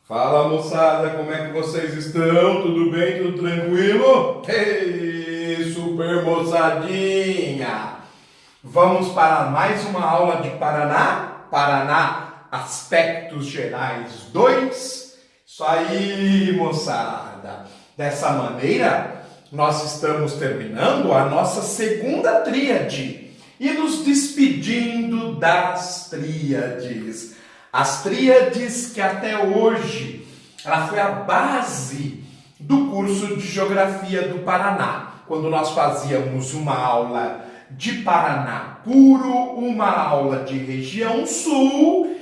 Fala moçada, como é que vocês estão? Tudo bem? Tudo tranquilo? Ei, super moçadinha! Vamos para mais uma aula de Paraná? Paraná, Aspectos Gerais 2. Isso aí, moçada! Dessa maneira, nós estamos terminando a nossa segunda tríade e nos despedindo das tríades. As tríades que até hoje ela foi a base do curso de Geografia do Paraná, quando nós fazíamos uma aula de Paraná puro, uma aula de região sul,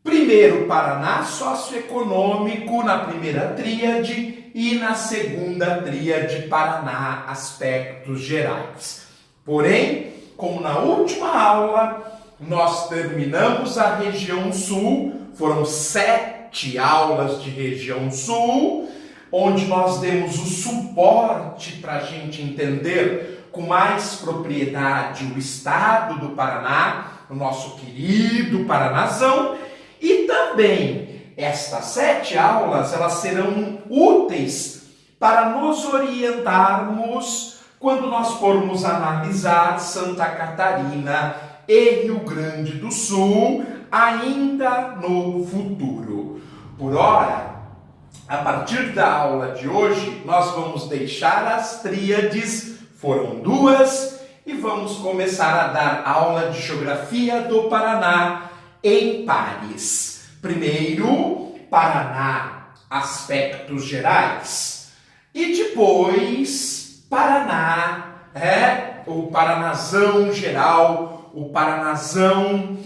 primeiro Paraná socioeconômico na primeira tríade e na segunda tríade Paraná aspectos gerais. Porém, como na última aula nós terminamos a região sul, foram 7 aulas de região sul, onde nós demos o suporte para a gente entender com mais propriedade o estado do Paraná, o nosso querido Paranazão, e também estas 7 aulas elas serão úteis para nos orientarmos quando nós formos analisar Santa Catarina e Rio Grande do Sul ainda no futuro. Por ora, a partir da aula de hoje, nós vamos deixar as tríades, foram 2, e vamos começar a dar aula de Geografia do Paraná em pares. Primeiro, Paraná, aspectos gerais, e depois Paraná, o Paranazão geral, o Paranazão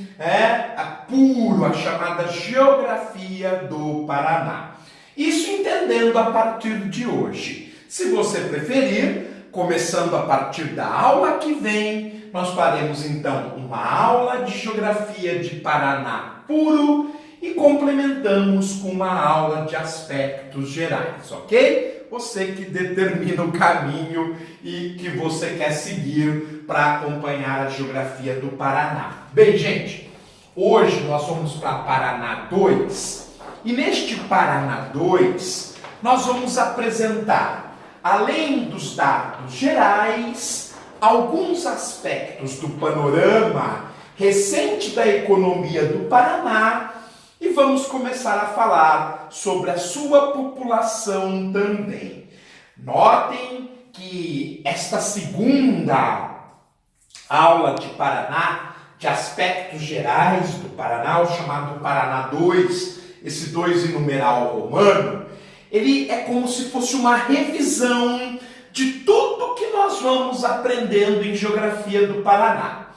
puro, a chamada Geografia do Paraná. Isso entendendo a partir de hoje. Se você preferir, começando a partir da aula que vem, nós faremos então uma aula de Geografia de Paraná puro e complementamos com uma aula de aspectos gerais, ok? Você que determina o caminho e que você quer seguir para acompanhar a geografia do Paraná. Bem, gente, hoje nós vamos para Paraná 2 e neste Paraná 2 nós vamos apresentar, além dos dados gerais, alguns aspectos do panorama recente da economia do Paraná e vamos começar a falar sobre a sua população também. Notem que esta segunda aula de Paraná, de aspectos gerais do Paraná, o chamado Paraná 2, esse 2 em numeral romano, ele é como se fosse uma revisão de tudo que nós vamos aprendendo em Geografia do Paraná.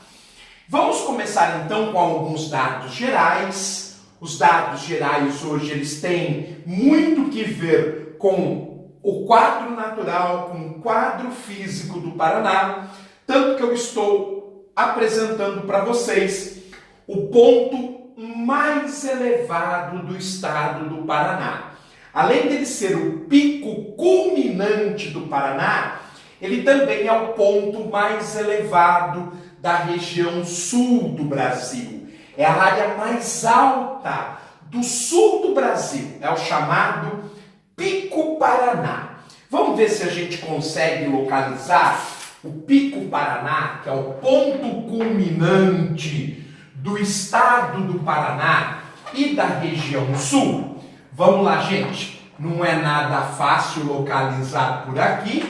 Vamos começar então com alguns dados gerais. Os dados gerais hoje eles têm muito que ver com o quadro natural, com o quadro físico do Paraná, tanto que eu estou apresentando para vocês o ponto mais elevado do estado do Paraná. Além dele ser o pico culminante do Paraná, ele também é o ponto mais elevado da região sul do Brasil. É a área mais alta do sul do Brasil. É o chamado Pico Paraná. Vamos ver se a gente consegue localizar o Pico Paraná, que é o ponto culminante do estado do Paraná e da região sul. Vamos lá, gente. Não é nada fácil localizar por aqui,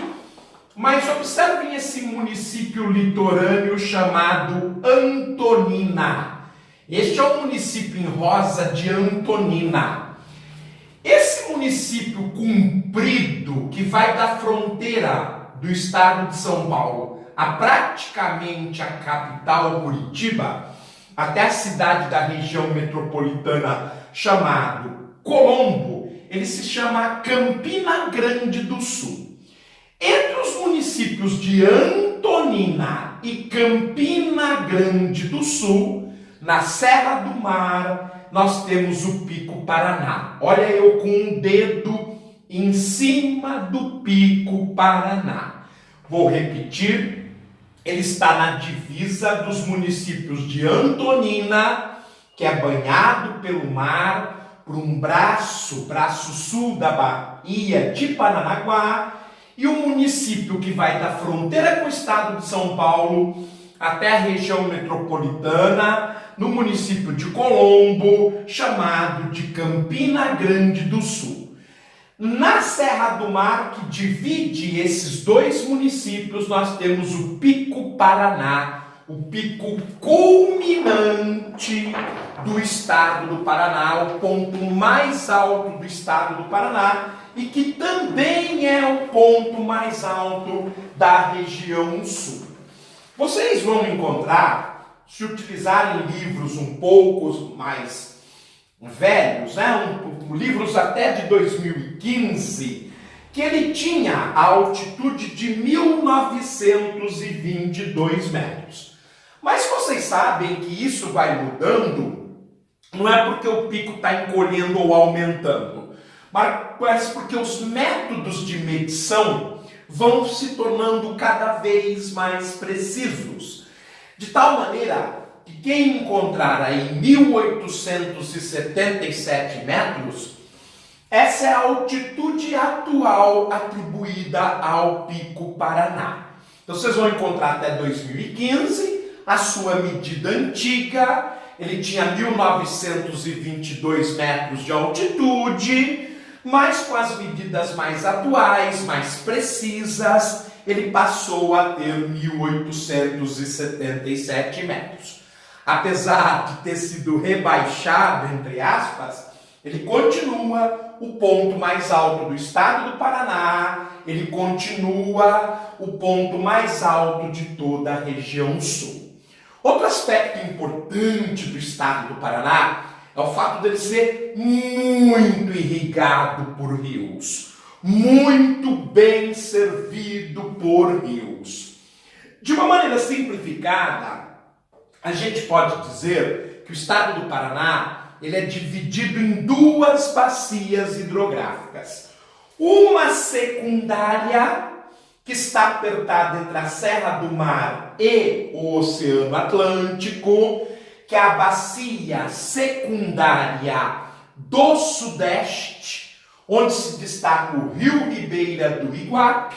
mas observem esse município litorâneo chamado Antonina. Este é o município em rosa de Antonina. Esse município comprido, que vai da fronteira do estado de São Paulo a praticamente a capital Curitiba, até a cidade da região metropolitana chamado Colombo, ele se chama Campina Grande do Sul. Entre os municípios de Antonina e Campina Grande do Sul, na Serra do Mar, nós temos o Pico Paraná. Olha eu com um dedo em cima do Pico Paraná. Vou repetir, ele está na divisa dos municípios de Antonina, que é banhado pelo mar, por um braço sul da Baía de Paranaguá, e o município que vai da fronteira com o estado de São Paulo até a região metropolitana, no município de Colombo, chamado de Campina Grande do Sul. Na Serra do Mar, que divide esses dois municípios, nós temos o Pico Paraná, o pico culminante do estado do Paraná, o ponto mais alto do estado do Paraná, e que também é o ponto mais alto da região sul. Vocês vão encontrar, se utilizarem livros um pouco mais velhos, livros até de 2015, que ele tinha a altitude de 1922 metros. Mas vocês sabem que isso vai mudando, não é porque o pico está encolhendo ou aumentando, mas porque os métodos de medição vão se tornando cada vez mais precisos. De tal maneira que quem encontrar aí 1877 metros, essa é a altitude atual atribuída ao Pico Paraná. Então vocês vão encontrar até 2015 a sua medida antiga, ele tinha 1922 metros de altitude, mas com as medidas mais atuais, mais precisas, ele passou a ter 1877 metros. Apesar de ter sido rebaixado, entre aspas, ele continua o ponto mais alto do estado do Paraná, ele continua o ponto mais alto de toda a região sul. Outro aspecto importante do estado do Paraná é o fato dele ser muito irrigado por rios, muito bem servido por rios. De uma maneira simplificada, a gente pode dizer que o estado do Paraná ele é dividido em duas bacias hidrográficas. Uma secundária, que está apertada entre a Serra do Mar e o Oceano Atlântico, que é a bacia secundária do Sudeste, onde se destaca o Rio Ribeira do Iguape.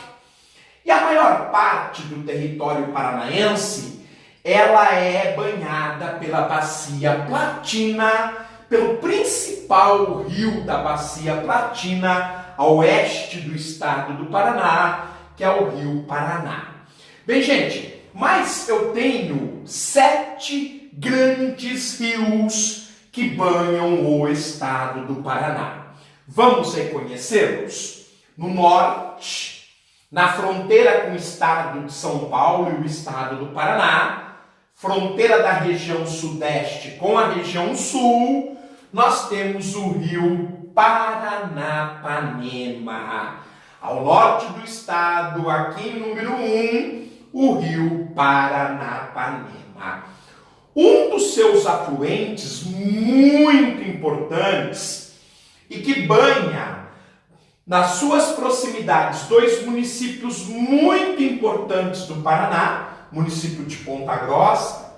E a maior parte do território paranaense, ela é banhada pela Bacia Platina, pelo principal rio da Bacia Platina, a oeste do estado do Paraná, que é o Rio Paraná. Bem, gente, mas eu tenho 7 grandes rios que banham o estado do Paraná. Vamos reconhecê-los? No norte, na fronteira com o estado de São Paulo e o estado do Paraná, fronteira da região sudeste com a região sul, nós temos o rio Paranapanema. Ao norte do estado, aqui em número 1, o rio Paranapanema. Um dos seus afluentes muito importantes e que banha nas suas proximidades 2 municípios muito importantes do Paraná, município de Ponta Grossa,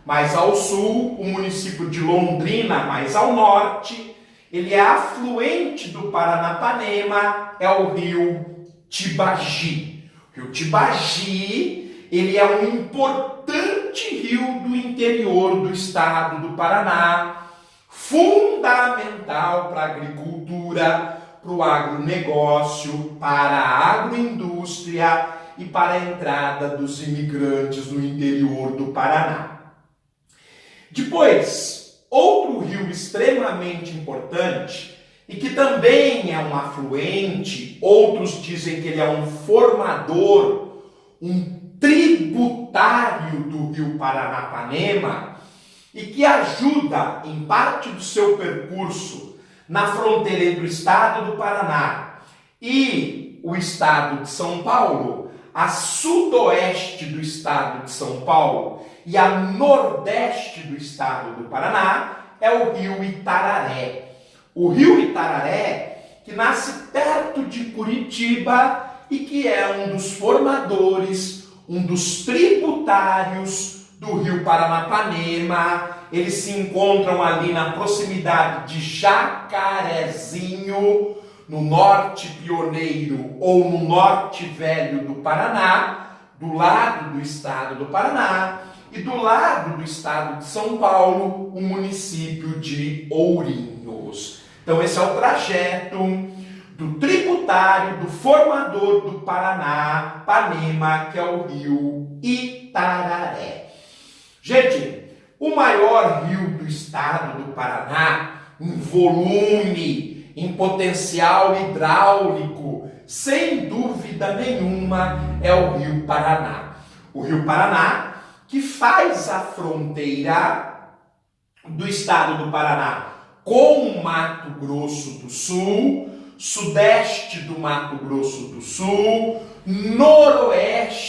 mais ao sul, o município de Londrina, mais ao norte. Ele é afluente do Paranapanema, é o rio Tibagi. O rio Tibagi, ele é um importante rio do interior do estado do Paraná, fundamental para a agricultura, para o agronegócio, para a agroindústria e para a entrada dos imigrantes no interior do Paraná. Depois, outro rio extremamente importante e que também é um afluente, outros dizem que ele é um formador, um tributário do rio Paranapanema e que ajuda em parte do seu percurso na fronteira entre o estado do Paraná e o estado de São Paulo, a sudoeste do estado de São Paulo e a nordeste do estado do Paraná, é o rio Itararé. O rio Itararé, que nasce perto de Curitiba e que é um dos formadores, um dos tributários do rio Paranapanema. eles se encontram ali na proximidade de Jacarezinho, no norte pioneiro ou no norte velho do Paraná, do lado do estado do Paraná, e do lado do estado de São Paulo, o município de Ourinhos. Então esse é o trajeto do tributário, do formador do Paraná, Panema, que é o rio Itararé. Gente, o maior rio do estado do Paraná, em volume, em potencial hidráulico, sem dúvida nenhuma, é o rio Paraná. O rio Paraná, que faz a fronteira do estado do Paraná com o Mato Grosso do Sul, sudeste do Mato Grosso do Sul, noroeste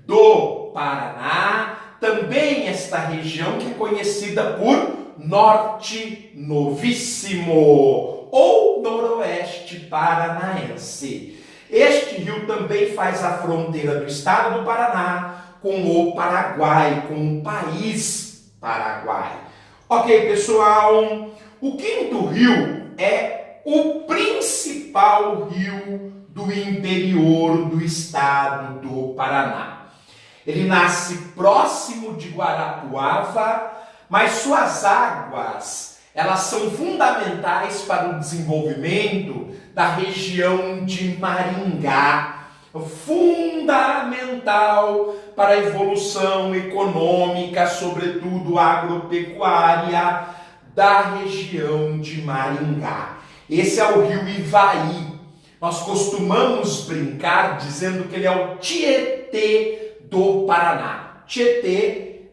do Paraná, também esta região que é conhecida por Norte Novíssimo ou Noroeste Paranaense. Este rio também faz a fronteira do estado do Paraná com o Paraguai, com o país Paraguai. Ok, pessoal? O quinto rio é o principal rio do interior do estado do Paraná. Ele nasce próximo de Guarapuava, mas suas águas, elas são fundamentais para o desenvolvimento da região de Maringá, fundamental para a evolução econômica, sobretudo agropecuária, da região de Maringá. Esse é o rio Ivaí. Nós costumamos brincar dizendo que ele é o Tietê do Paraná. Tietê,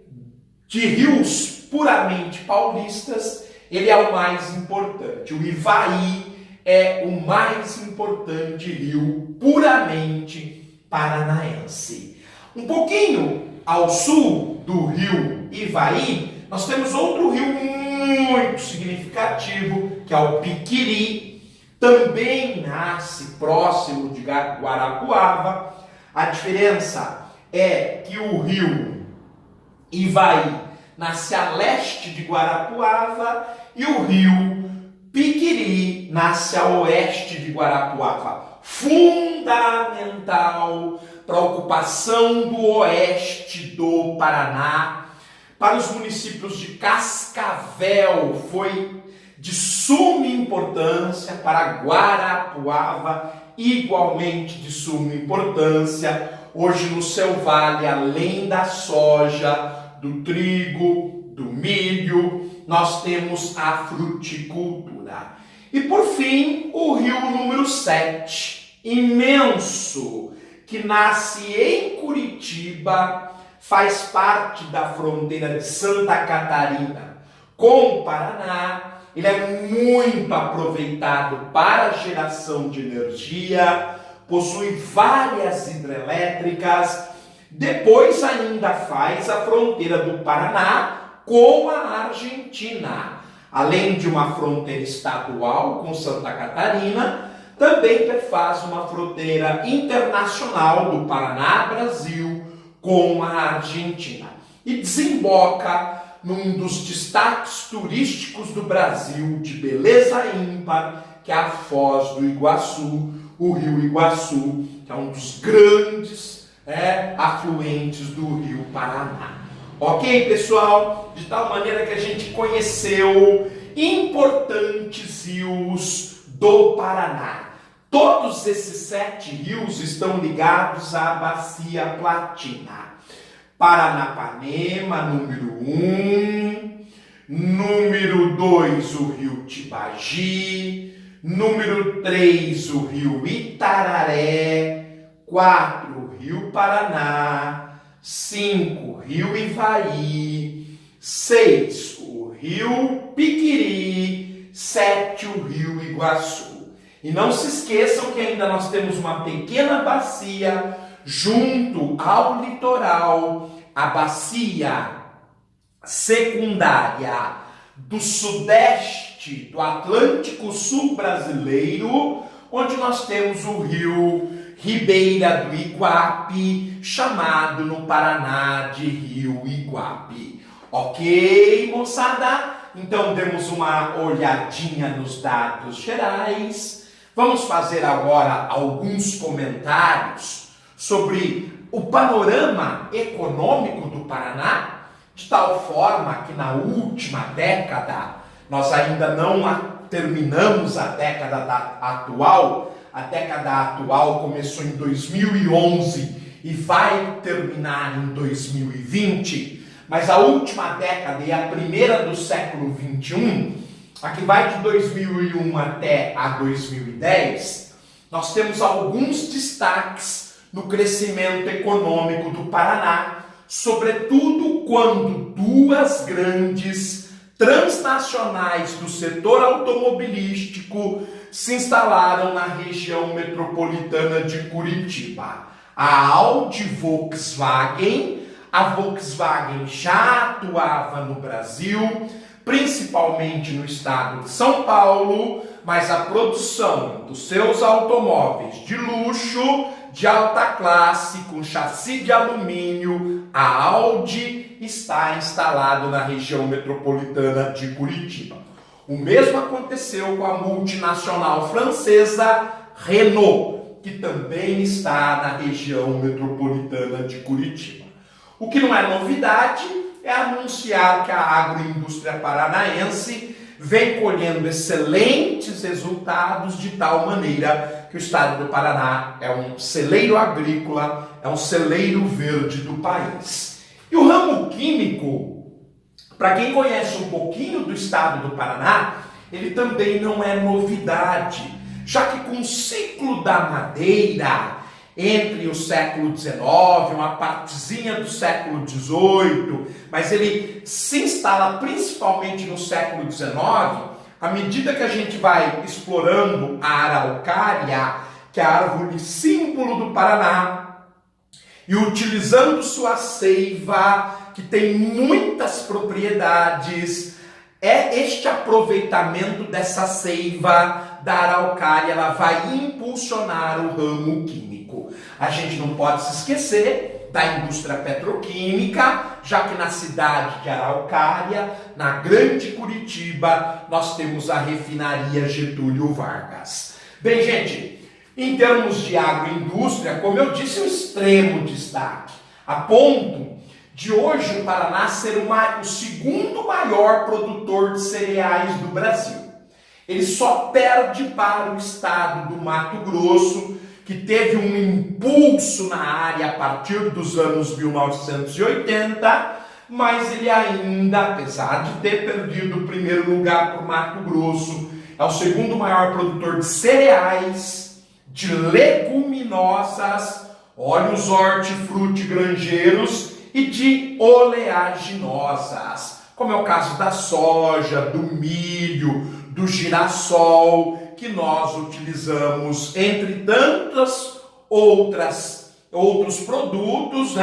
de rios puramente paulistas, ele é o mais importante. O Ivaí é o mais importante rio puramente paranaense. Um pouquinho ao sul do rio Ivaí, nós temos outro rio muito significativo, que é o Piquiri. Também nasce próximo de Guarapuava. A diferença é que o rio Ivaí nasce a leste de Guarapuava e o rio Piquiri nasce a oeste de Guarapuava. Fundamental para a ocupação do oeste do Paraná. Para os municípios de Cascavel foi de suma importância, para Guarapuava igualmente de suma importância. Hoje no seu vale, além da soja, do trigo, do milho, nós temos a fruticultura. E por fim, o rio número 7, imenso, que nasce em Curitiba, faz parte da fronteira de Santa Catarina com o Paraná. Ele é muito aproveitado para a geração de energia, possui várias hidrelétricas, depois ainda faz a fronteira do Paraná com a Argentina. Além de uma fronteira estadual com Santa Catarina, também faz uma fronteira internacional do Paraná-Brasil com a Argentina. E desemboca num dos destaques turísticos do Brasil, de beleza ímpar, que é a Foz do Iguaçu, o rio Iguaçu, que é um dos grandes afluentes do rio Paraná. Ok, pessoal? De tal maneira que a gente conheceu importantes rios do Paraná. Todos esses 7 rios estão ligados à Bacia Platina. Paranapanema, número 1. Número 2, o rio Tibagi. Número 3, o rio Itararé. 4, o rio Paraná. 5, rio Ivaí. 6, o rio Piquiri. 7, o rio Iguaçu. E não se esqueçam que ainda nós temos uma pequena bacia junto ao litoral, a bacia secundária do sudeste do Atlântico Sul brasileiro, onde nós temos o rio Ribeira do Iguape, chamado no Paraná de Rio Iguape. Ok, moçada? Então demos uma olhadinha nos dados gerais. Vamos fazer agora alguns comentários sobre o panorama econômico do Paraná, de tal forma que na última década, nós ainda não terminamos a década atual. A década atual começou em 2011 e vai terminar em 2020. Mas a última década e a primeira do século 21, a que vai de 2001 até a 2010, nós temos alguns destaques no crescimento econômico do Paraná, sobretudo quando duas grandes transnacionais do setor automobilístico se instalaram na região metropolitana de Curitiba. A Audi Volkswagen. A Volkswagen já atuava no Brasil, principalmente no estado de São Paulo, mas a produção dos seus automóveis de luxo, de alta classe, com chassi de alumínio, a Audi está instalado na região metropolitana de Curitiba. O mesmo aconteceu com a multinacional francesa Renault, que também está na região metropolitana de Curitiba. O que não é novidade é anunciar que a agroindústria paranaense vem colhendo excelentes resultados, de tal maneira que o estado do Paraná é um celeiro agrícola, é um celeiro verde do país. E o ramo químico, para quem conhece um pouquinho do estado do Paraná, ele também não é novidade, já que com o ciclo da madeira, entre o século XIX, uma partezinha do século XVIII, mas ele se instala principalmente no século XIX, à medida que a gente vai explorando a araucária, que é a árvore símbolo do Paraná, e utilizando sua seiva, que tem muitas propriedades, este aproveitamento dessa seiva da araucária, ela vai impulsionar o ramo químico. A gente não pode se esquecer da indústria petroquímica, já que na cidade de Araucária, na grande Curitiba, nós temos a refinaria Getúlio Vargas. Bem, gente, em termos de agroindústria, como eu disse, um extremo destaque, a ponto de hoje o Paraná ser o segundo maior produtor de cereais do Brasil. Ele só perde para o estado do Mato Grosso, que teve um impulso na área a partir dos anos 1980, mas ele ainda, apesar de ter perdido o primeiro lugar para o Mato Grosso, é o segundo maior produtor de cereais, de leguminosas, óleos hortifrutigranjeiros e de oleaginosas, como é o caso da soja, do milho, do girassol, que nós utilizamos, entre tantos outros produtos,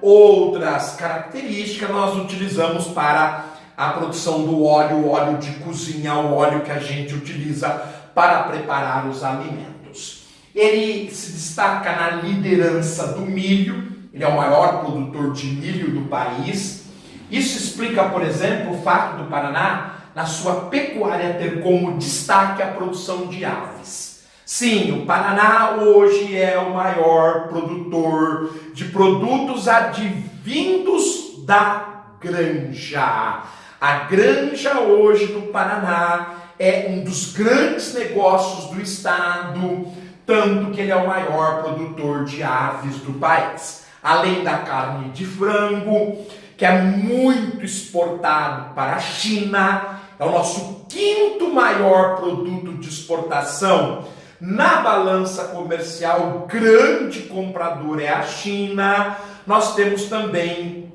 outras características, nós utilizamos para a produção do óleo de cozinha, o óleo que a gente utiliza para preparar os alimentos. Ele se destaca na liderança do milho, ele é o maior produtor de milho do país. Isso explica, por exemplo, o fato do Paraná, na sua pecuária, ter como destaque a produção de aves. Sim, o Paraná hoje é o maior produtor de produtos advindos da granja. A granja hoje do Paraná é um dos grandes negócios do estado, tanto que ele é o maior produtor de aves do país. Além da carne de frango, que é muito exportado para a China, é o nosso quinto maior produto de exportação. Na balança comercial, o grande comprador é a China. Nós temos também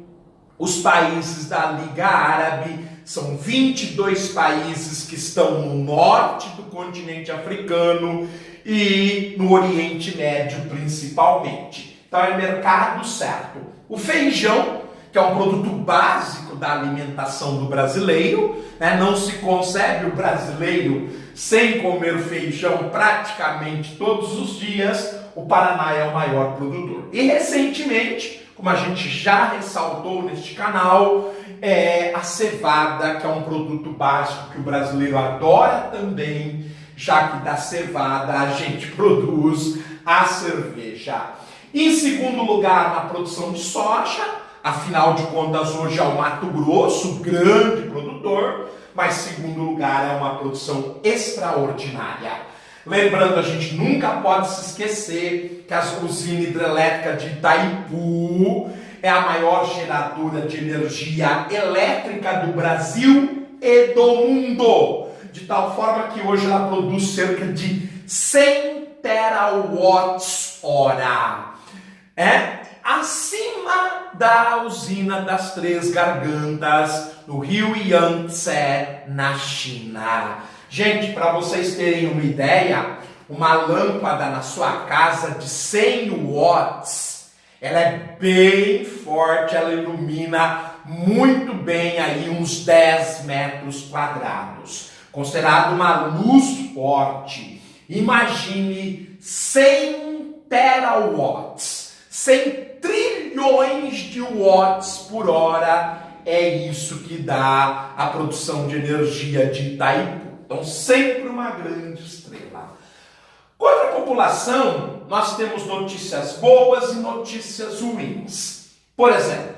os países da Liga Árabe, são 22 países que estão no norte do continente africano e no Oriente Médio principalmente. Então é mercado certo. O feijão, que é um produto básico da alimentação do brasileiro, não se concebe o brasileiro sem comer feijão praticamente todos os dias. O Paraná é o maior produtor. E recentemente, como a gente já ressaltou neste canal, é a cevada, que é um produto básico que o brasileiro adora também, já que da cevada a gente produz a cerveja. Em segundo lugar, na produção de soja, afinal de contas hoje é o Mato Grosso, grande produtor, mas segundo lugar é uma produção extraordinária. Lembrando, a gente nunca pode se esquecer que a usina hidrelétrica de Itaipu é a maior geradora de energia elétrica do Brasil e do mundo. De tal forma que hoje ela produz cerca de 100 terawatts-hora. Acima da usina das Três Gargantas, no rio Yangtze, na China. Gente, para vocês terem uma ideia, uma lâmpada na sua casa de 100 watts, ela é bem forte, ela ilumina muito bem aí uns 10 metros quadrados. Considerado uma luz forte. Imagine 100 terawatts, 100 trilhões de watts por hora, é isso que dá a produção de energia de Itaipu. Então, sempre uma grande estrela. Quanto à população, nós temos notícias boas e notícias ruins. Por exemplo,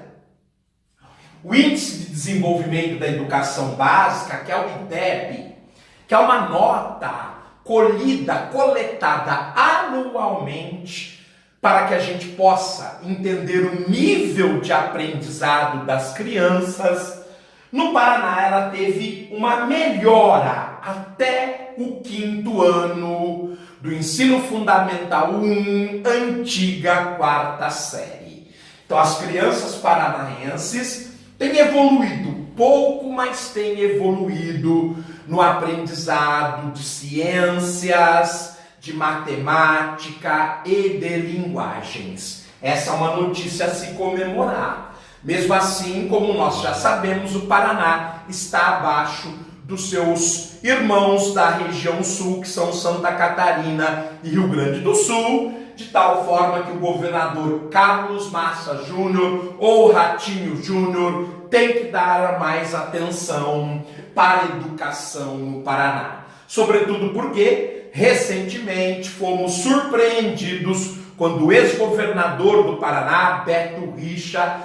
o Índice de Desenvolvimento da Educação Básica, que é o IDEB, que é uma nota coletada anualmente para que a gente possa entender o nível de aprendizado das crianças. No Paraná, ela teve uma melhora até o 5º ano do ensino fundamental 1, antiga 4ª série. Então, as crianças paranaenses têm evoluído pouco, mas têm evoluído no aprendizado de ciências, de matemática e de linguagens. Essa é uma notícia a se comemorar. Mesmo assim, como nós já sabemos, o Paraná está abaixo dos seus irmãos da região sul, que são Santa Catarina e Rio Grande do Sul, de tal forma que o governador Carlos Massa Júnior ou Ratinho Júnior tem que dar mais atenção para a educação no Paraná. Sobretudo porque, recentemente, fomos surpreendidos quando o ex-governador do Paraná, Beto Richa,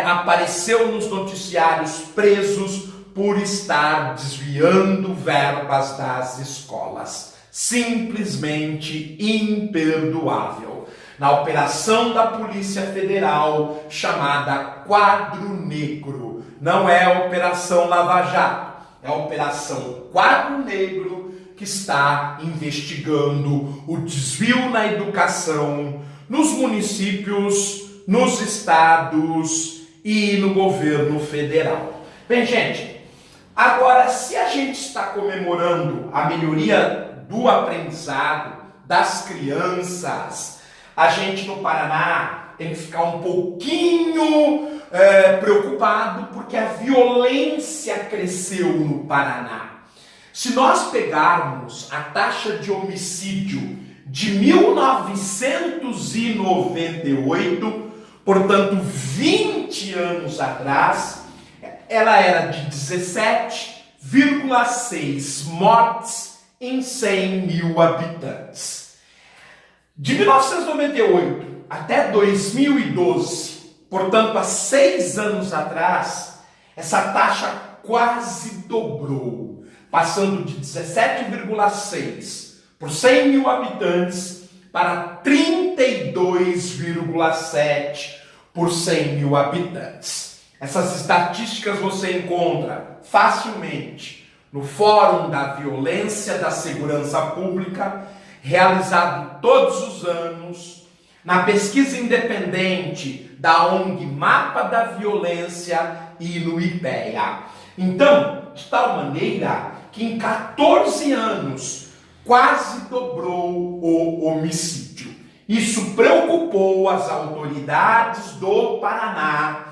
apareceu nos noticiários presos por estar desviando verbas das escolas. Simplesmente imperdoável. Na operação da Polícia Federal chamada Quadro Negro. Não é a Operação Lava Jato, é a Operação Quadro Negro, que está investigando o desvio na educação nos municípios, nos estados e no governo federal. Bem, gente, agora, se a gente está comemorando a melhoria do aprendizado das crianças, a gente no Paraná tem que ficar um pouquinho preocupado, porque a violência cresceu no Paraná. Se nós pegarmos a taxa de homicídio de 1998, portanto 20 anos atrás, ela era de 17,6 mortes em 100 mil habitantes. De 1998 até 2012, portanto há 6 anos atrás, essa taxa quase dobrou, passando de 17,6 por 100 mil habitantes para 32,7 por 100 mil habitantes. Essas estatísticas você encontra facilmente no Fórum da Violência da Segurança Pública, realizado todos os anos, na pesquisa independente da ONG Mapa da Violência e no IPEA. Então, de tal maneira que em 14 anos quase dobrou o homicídio. Isso preocupou as autoridades do Paraná,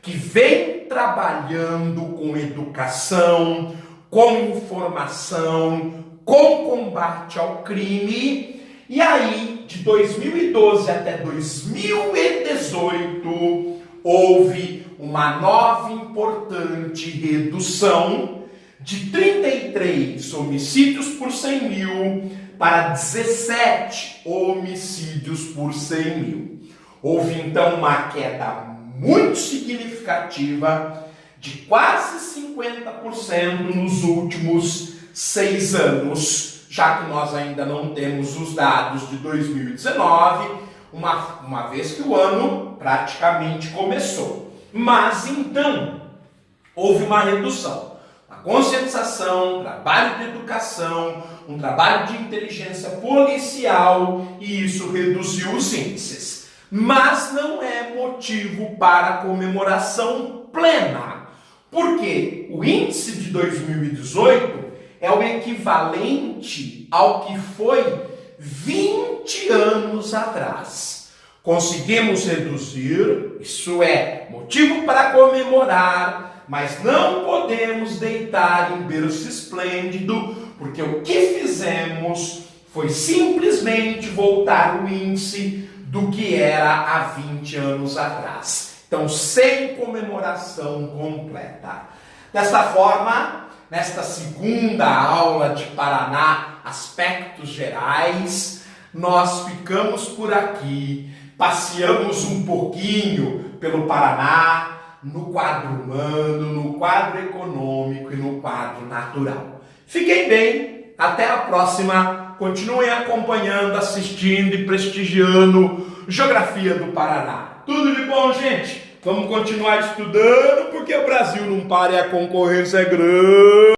que vem trabalhando com educação, com informação, com combate ao crime, e aí de 2012 até 2018, houve uma nova importante redução de 33 homicídios por 100 mil para 17 homicídios por 100 mil. Houve então uma queda muito significativa de quase 50% nos últimos 6 anos, já que nós ainda não temos os dados de 2019, uma vez que o ano praticamente começou. Mas então, houve uma redução. A conscientização, um trabalho de educação, um trabalho de inteligência policial, e isso reduziu os índices. Mas não é motivo para comemoração plena, porque o índice de 2018 é o equivalente ao que foi 20 anos atrás. Conseguimos reduzir, isso é motivo para comemorar, mas não podemos deitar em berço esplêndido, porque o que fizemos foi simplesmente voltar o índice do que era há 20 anos atrás. Então, sem comemoração completa. Desta forma, nesta segunda aula de Paraná, aspectos gerais, nós ficamos por aqui, passeamos um pouquinho pelo Paraná, no quadro humano, no quadro econômico e no quadro natural. Fiquem bem, até a próxima. Continuem acompanhando, assistindo e prestigiando Geografia do Paraná. Tudo de bom, gente? Vamos continuar estudando, porque o Brasil não para e a concorrência é grande.